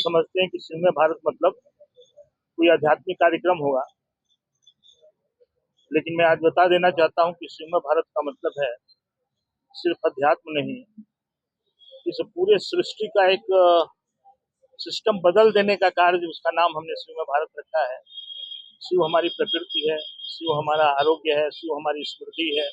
समझते हैं कि श्रीमय भारत मतलब कोई आध्यात्मिक कार्यक्रम होगा, लेकिन मैं आज बता देना चाहता हूं कि श्रीमय भारत का मतलब है सिर्फ अध्यात्म नहीं, इस पूरे सृष्टि का एक सिस्टम बदल देने का कार्य, उसका नाम हमने श्रीमय भारत रखा है। शिव हमारी प्रकृति है, शिव हमारा आरोग्य है, शिव हमारी स्मृति है,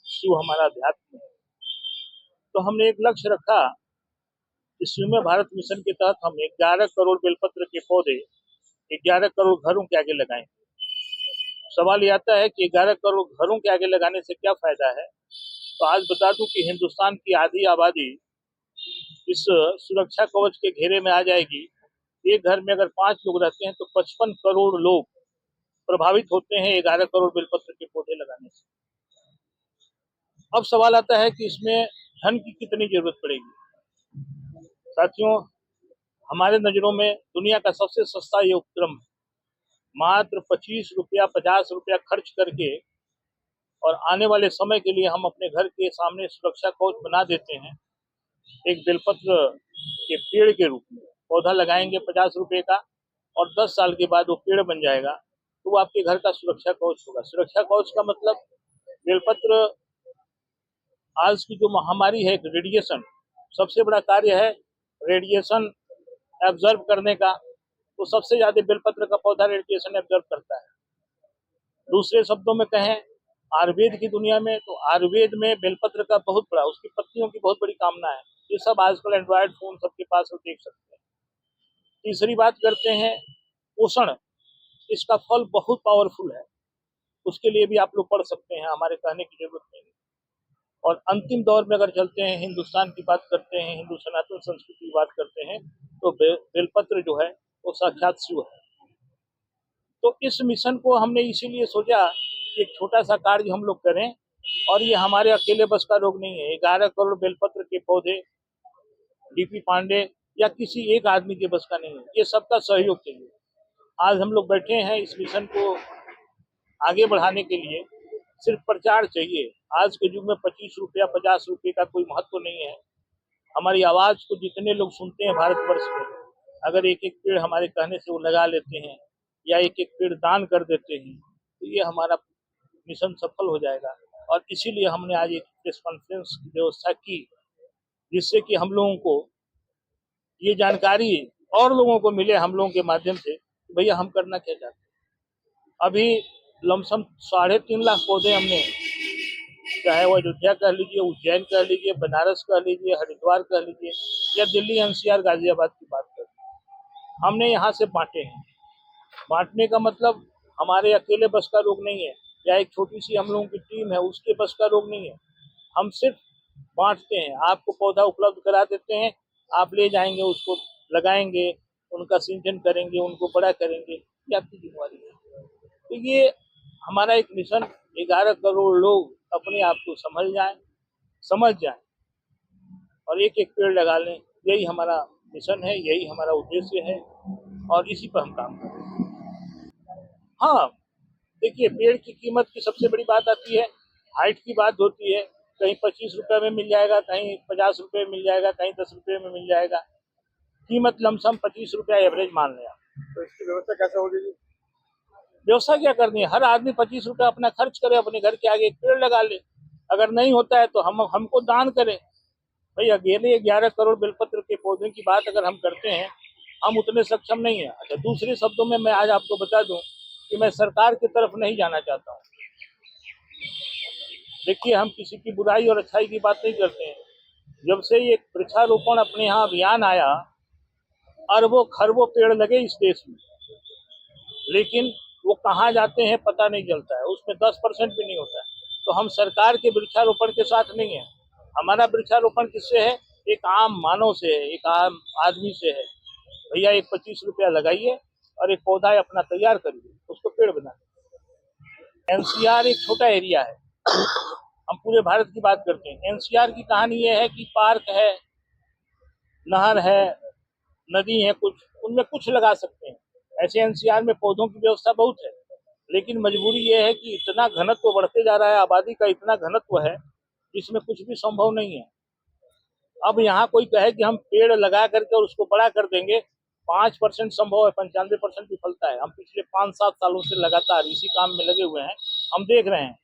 शिव हमारा अध्यात्म है। तो हमने एक लक्ष्य रखा कि श्रीमय भारत मिशन के तहत हम 11 करोड़ बेलपत्र के पौधे 11 करोड़ घरों के आगे लगाएं। सवाल ये आता है कि 11 करोड़ घरों के आगे लगाने से क्या फायदा है। तो आज बता दूं कि हिंदुस्तान की आधी आबादी इस सुरक्षा कवच के घेरे में आ जाएगी। एक घर में अगर 5 लोग रहते हैं तो 55 करोड़ लोग प्रभावित होते हैं 11 करोड़ बेलपत्र के पौधे लगाने से। अब सवाल आता है कि इसमें धन की कितनी जरूरत पड़ेगी। साथियों, हमारे नजरों में दुनिया का सबसे सस्ता ये उपक्रम है। मात्र 25 रुपया 50 रुपया खर्च करके और आने वाले समय के लिए हम अपने घर के सामने सुरक्षा कवच बना देते हैं। एक बेलपत्र के पेड़ के रूप में पौधा लगाएंगे 50 रुपए का, और 10 साल के बाद वो पेड़ बन जाएगा, तो वो आपके घर का सुरक्षा कवच होगा। सुरक्षा कवच का मतलब बेलपत्र आज की जो महामारी है, रेडिएशन, सबसे बड़ा कार्य है रेडिएशन एब्जॉर्ब करने का। तो सबसे ज्यादा बेलपत्र का पौधा रेडिएशन एब्जॉर्ब करता है। दूसरे शब्दों में कहें, आयुर्वेद की दुनिया में, तो आयुर्वेद में बेलपत्र का बहुत बड़ा, उसकी पत्तियों की बहुत बड़ी कामना है। ये सब आजकल एंड्रॉयड फोन सबके पास देख सकते हैं। तीसरी बात करते हैं पोषण, इसका फल बहुत पावरफुल है, उसके लिए भी आप लोग पढ़ सकते हैं, हमारे कहने की जरूरत नहीं। और अंतिम दौर में अगर चलते हैं, हिंदुस्तान की बात करते हैं, हिंदू सनातन संस्कृति की बात करते हैं, तो बेलपत्र जो है वो साक्षात शिव है। तो इस मिशन को हमने इसीलिए सोचा कि एक छोटा सा कार्य हम लोग करें, और ये हमारे अकेले बस का रोग नहीं है। 11 करोड़ बेलपत्र के पौधे डीपी पांडे या किसी एक आदमी के बस का नहीं है, ये सबका सहयोग चाहिए। आज हम लोग बैठे हैं इस मिशन को आगे बढ़ाने के लिए, सिर्फ प्रचार चाहिए। आज के युग में 25 रुपया 50 रुपये का कोई महत्व नहीं है। हमारी आवाज को जितने लोग सुनते हैं भारतवर्ष में, अगर एक एक पेड़ हमारे कहने से वो लगा लेते हैं या एक एक पेड़ दान कर देते हैं, तो ये हमारा मिशन सफल हो जाएगा। और इसीलिए हमने आज एक प्रेस कॉन्फ्रेंस की व्यवस्था की, जिससे कि हम लोगों को ये जानकारी और लोगों को मिले हम लोगों के माध्यम से, भैया हम करना क्या चाहते हैं। अभी लमसम 3.5 लाख पौधे हमने, चाहे वो अयोध्या कह लीजिए, उज्जैन कह लीजिए, बनारस कह लीजिए, हरिद्वार कह लीजिए, या दिल्ली एनसीआर गाजियाबाद की बात करें, हमने यहाँ से बांटे हैं। बांटने का मतलब हमारे अकेले बस का रोग नहीं है, या एक छोटी सी हम लोगों की टीम है उसके बस का रोग नहीं है। हम सिर्फ बांटते हैं, आपको पौधा उपलब्ध करा देते हैं, आप ले जाएंगे, उसको लगाएंगे, उनका सिंचन करेंगे, उनको बड़ा करेंगे, ये आपकी जिम्मेवारी है। तो ये हमारा एक मिशन, 11 करोड़ लोग अपने आप को समझ जाएं और एक एक पेड़ लगा लें, यही हमारा मिशन है, यही हमारा उद्देश्य है, और इसी पर हम काम कर रहे हैं। हाँ, देखिए, पेड़ की कीमत की सबसे बड़ी बात आती है, हाइट की बात होती है। कहीं 25 रुपए में मिल जाएगा, कहीं 50 रुपए में मिल जाएगा, कहीं 10 रुपए में मिल जाएगा। कीमत लमसम 25 रुपया एवरेज मान लिया। तो इसकी व्यवस्था कैसे होगी? व्यवस्था क्या करनी है, हर आदमी 25 रुपया अपना खर्च करे, अपने घर के आगे एक पेड़ लगा ले। अगर नहीं होता है तो हमको दान करे। भाई, अकेले 11 करोड़ बेलपत्र के पौधे की बात अगर हम करते हैं, हम उतने सक्षम नहीं है। अच्छा, दूसरे शब्दों में मैं आज आपको बता दूं कि मैं सरकार की तरफ नहीं जाना चाहता हूँ। देखिए, हम किसी की बुराई और अच्छाई की बात नहीं करते हैं। जब से ये वृक्षारोपण अपने यहाँ अभियान आया, अरबों खरबों पेड़ लगे इस देश में, लेकिन वो कहाँ जाते हैं पता नहीं चलता है, उसमें 10% भी नहीं होता है। तो हम सरकार के वृक्षारोपण के साथ नहीं है। हमारा वृक्षारोपण किससे है? एक आम मानव से है, एक आम आदमी से है। भैया, एक 25 रुपया लगाइए और एक पौधा अपना तैयार करिए, उसको पेड़ बना। एनसीआर एक छोटा एरिया है, हम पूरे भारत की बात करते हैं। एनसीआर की कहानी ये है कि पार्क है, नहर है, नदी है, कुछ उनमें कुछ लगा सकते हैं। ऐसे एनसीआर में पौधों की व्यवस्था बहुत है, लेकिन मजबूरी ये है कि इतना घनत्व बढ़ते जा रहा है, आबादी का इतना घनत्व है, जिसमें कुछ भी संभव नहीं है। अब यहाँ कोई कहे कि हम पेड़ लगा करके और उसको बड़ा कर देंगे 5% संभव है, 95% विफलता है। हम पिछले 5-7 सालों से लगातार इसी काम में लगे हुए हैं। हम देख रहे हैं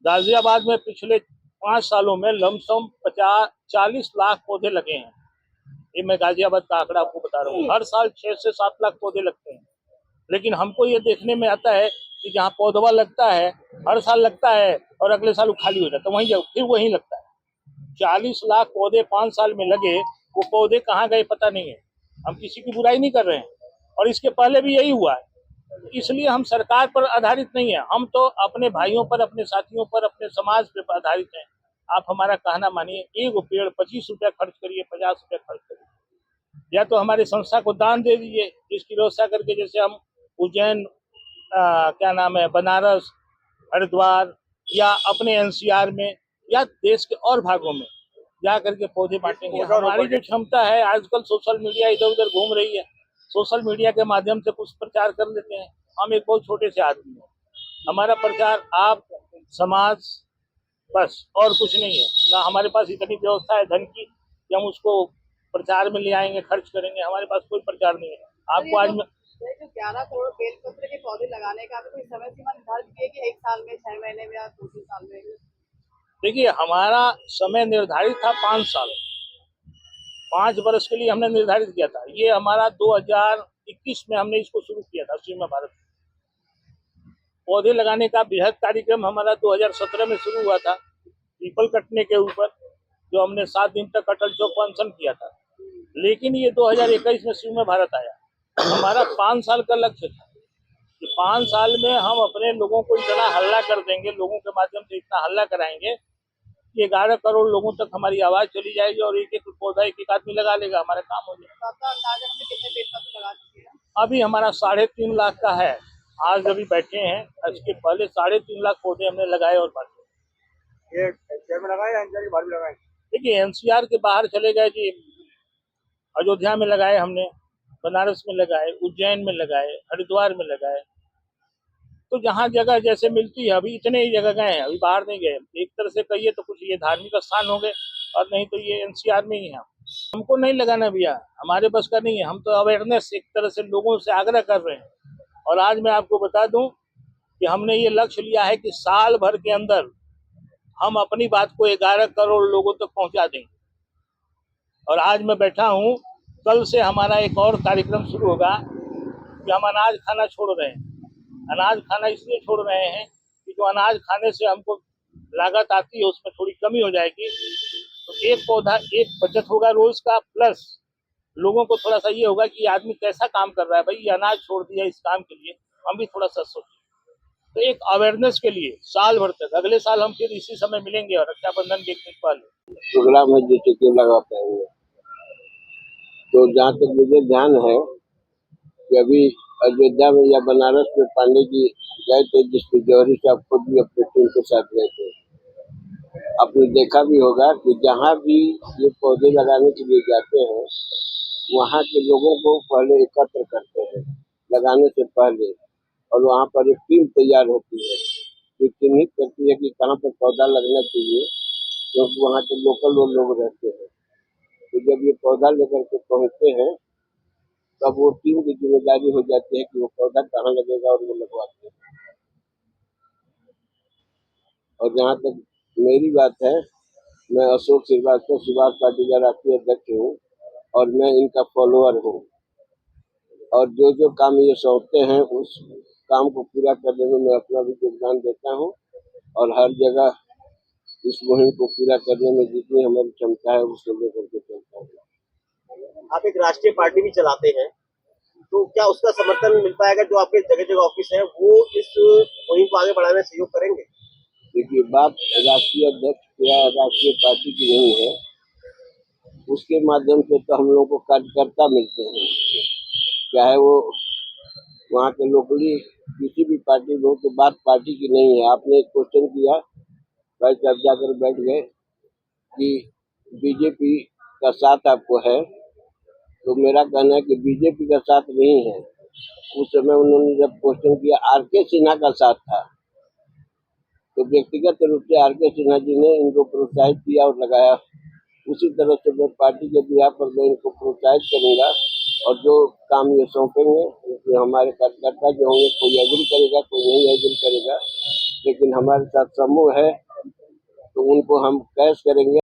गाजियाबाद में पिछले 5 सालों में लमसम 40 लाख पौधे लगे हैं। ये मैं गाजियाबाद का आंकड़ा आपको बता रहा हूँ। हर साल 6 से 7 लाख पौधे लगते हैं, लेकिन हमको ये देखने में आता है कि जहाँ पौधवा लगता है, हर साल लगता है और अगले साल वो खाली हो जाता है, वहीं फिर वहीं लगता है। 40 लाख पौधे 5 साल में लगे, वो पौधे कहाँ गए पता नहीं है। हम किसी की बुराई नहीं कर रहे हैं, और इसके पहले भी यही हुआ है। इसलिए हम सरकार पर आधारित नहीं है, हम तो अपने भाइयों पर, अपने साथियों पर, अपने समाज पर आधारित हैं। आप हमारा कहना मानिए, एक पेड़ 25 रुपया खर्च करिए, 50 रुपया खर्च करिए, या तो हमारी संस्था को दान दे दीजिए, जिसकी व्यवस्था करके जैसे हम उज्जैन, क्या नाम है, बनारस, हरिद्वार या अपने एनसीआर में या देश के और भागों में जा करके पौधे बांटेंगे। हमारी जो क्षमता है, आजकल सोशल मीडिया इधर उधर घूम रही है, सोशल मीडिया के माध्यम से कुछ प्रचार कर लेते हैं। हम एक बहुत छोटे से आदमी हैं, हमारा प्रचार आप, समाज, बस और कुछ नहीं है। ना हमारे पास इतनी व्यवस्था है धन की कि हम उसको प्रचार में ले आएंगे, खर्च करेंगे। हमारे पास कोई प्रचार नहीं है। आपको आज जो 11 करोड़ बेलपत्र के पौधे लगाने का कोई समय सीमा निर्धारित की है कि 1 साल में, 6 महीने में या 2-3 साल में? देखिए, हमारा समय निर्धारित था 5 साल, 5 वर्ष के लिए हमने निर्धारित किया था। ये हमारा 2021 में हमने इसको शुरू किया था। श्रीमय भारत पौधे लगाने का बृहद कार्यक्रम हमारा 2017 में शुरू हुआ था, पीपल कटने के ऊपर, जो हमने 7 दिन तक अटल चौक पर अनशन किया था। लेकिन ये 2021 में श्रीमय भारत आया। हमारा 5 साल का लक्ष्य था कि 5 साल में हम अपने लोगों को इतना हल्ला कर देंगे, लोगों के माध्यम से इतना हल्ला कराएंगे कि 11 करोड़ लोगों तक हमारी आवाज चली जाएगी और एक एक पौधा एक एक आदमी लगा लेगा, हमारा काम हो जाएगा। तो आपका अंदाजा हमने कितने बेलपत्र लगा चुके हैं? अभी हमारा 3.5 लाख का है। आज अभी बैठे हैं, इसके पहले 3.5 लाख पौधे हमने लगाए और बांटे। ये एनसीआर में लगाए या एनसीआर के बाहर भी लगाए? देखिए, एनसीआर के बाहर चले गए जी, अयोध्या में लगाए हमने, बनारस में लगाए, उज्जैन में लगाए, हरिद्वार में लगाए। तो जहाँ जगह जैसे मिलती है, अभी इतने ही जगह गए हैं, अभी बाहर नहीं गए। एक तरह से कहिए तो कुछ ये धार्मिक स्थान हो गए, और नहीं तो ये एनसीआर में ही है। हमको नहीं लगाना भैया, हमारे बस का नहीं है। हम तो अवेयरनेस एक तरह से लोगों से आग्रह कर रहे हैं। और आज मैं आपको बता दूं कि हमने ये लक्ष्य लिया है कि साल भर के अंदर हम अपनी बात को 11 करोड़ लोगों तक पहुंचा देंगे। और आज मैं बैठा हूं, कल से हमारा एक और कार्यक्रम शुरू होगा कि हम अनाज खाना छोड़ रहे हैं। अनाज खाना इसलिए छोड़ रहे हैं कि जो अनाज खाने से हमको लागत आती है उसमें थोड़ी कमी हो जाएगी। तो एक पौधा एक बचत होगा रोज का, प्लस लोगों को थोड़ा सा ये होगा कि आदमी कैसा काम कर रहा है, भाई ये अनाज छोड़ दिया इस काम के लिए, हम भी थोड़ा सा सोचें। तो एक अवेयरनेस के लिए साल भर तक, अगले साल हम फिर इसी समय मिलेंगे और रक्षाबंधन के एक दिन पहले प्रोग्राम है जिसे क्यों लगा पाएंगे। तो जहाँ तक मुझे ध्यान है कि अभी अयोध्या में या बनारस में पांडे जी गए थे, जिसमें जौहरी साहब खुद भी अपनी टीम के साथ गए थे। आपने देखा भी होगा कि जहाँ भी ये पौधे लगाने के लिए जाते हैं, वहाँ के लोगों को पहले एकत्र करते हैं लगाने से पहले, और वहाँ पर एक टीम तैयार होती है जो चिन्हित करती है कि कहाँ पर पौधा लगना चाहिए, क्योंकि वहाँ के लोकल वो लोग रहते हैं। तो जब ये पौधा लेकर के पहुँचते हैं, तब वो टीम की जिम्मेदारी हो जाती है कि वो पौधा कहाँ लगेगा और वो लगवाते हैं। और जहाँ तक मेरी बात है, मैं अशोक श्रीवास्तव, सुभाष पार्टी का राष्ट्रीय अध्यक्ष हूँ और मैं इनका फॉलोअर हूँ। और जो जो काम ये सौंपते हैं उस काम को पूरा करने में मैं अपना भी योगदान देता हूँ, और हर जगह इस मुहिम को पूरा करने में जितनी हमारी क्षमता है उसको लेकर के चलता हूँ। आप एक राष्ट्रीय पार्टी भी चलाते हैं, तो क्या उसका समर्थन मिल पाएगा? जो आपके जगह जगह ऑफिस है वो इस मुहिम को आगे बढ़ाने में सहयोग करेंगे? देखिए, बात राष्ट्रीय अध्यक्ष या राष्ट्रीय पार्टी की नहीं है, उसके माध्यम से तो हम लोगों को कार्यकर्ता मिलते हैं, चाहे वो वहाँ के लोकली किसी भी पार्टी में हो। तो बात पार्टी की नहीं है। आपने एक क्वेश्चन किया, भाई साहब जाकर बैठ गए कि बीजेपी का साथ आपको है, तो मेरा कहना है कि बीजेपी का साथ नहीं है। उस समय उन्होंने जब क्वेश्चन किया, आरके सिन्हा का साथ था, तो व्यक्तिगत रूप से आरके सिन्हा जी ने इनको प्रोत्साहित किया और लगाया। उसी तरह से मैं पार्टी के बिहार पर मैं इनको प्रोत्साहित करूंगा और जो काम ये सौंपेंगे उसमें हमारे कार्यकर्ता जो होंगे, कोई एग्री करेगा, कोई नहीं एग्री करेगा, लेकिन हमारे साथ समूह है तो उनको हम कैश करेंगे।